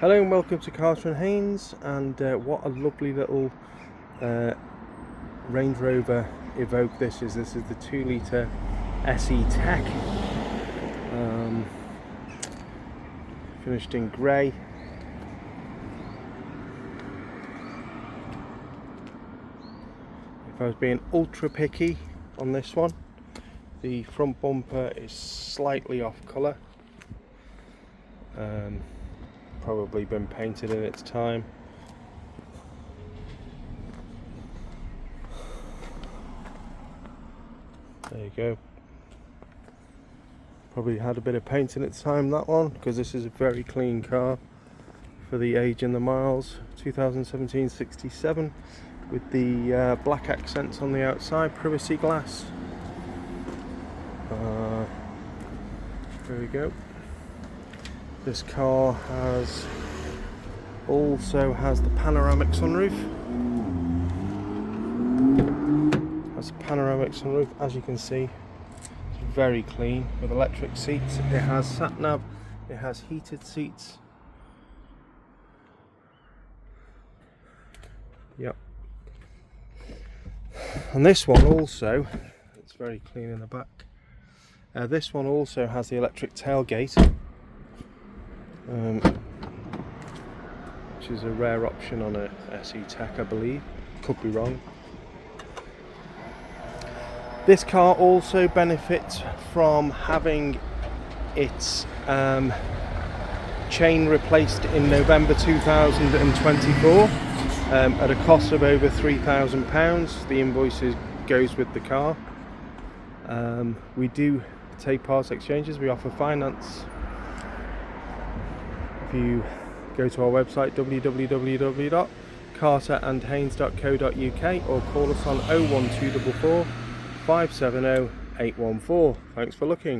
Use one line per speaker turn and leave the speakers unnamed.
Hello and welcome to Carter & Haynes, and what a lovely little Range Rover Evoque this is. This is the 2 litre SE Tech, finished in grey. If I was being ultra picky on this one, the front bumper is slightly off colour. Probably been painted in its time. There you go. Probably had a bit of paint in its time, that one, because this is a very clean car for the age and the miles. 2017 67 with the black accents on the outside, privacy glass. There we go. This car also has the panoramic sunroof. As you can see. It's very clean with electric seats. It has sat nav. It has heated seats. Yep. And this one also, it's very clean in the back. This one also has the electric tailgate. Which is a rare option on a SE Tech, I believe. Could be wrong. This car also benefits from having its chain replaced in November 2024 at a cost of over £3,000. The invoice goes with the car. We do take parts exchanges. We offer finance. If you go to our website www.carterandhaynes.co.uk or call us on 01244 570 814. Thanks for looking.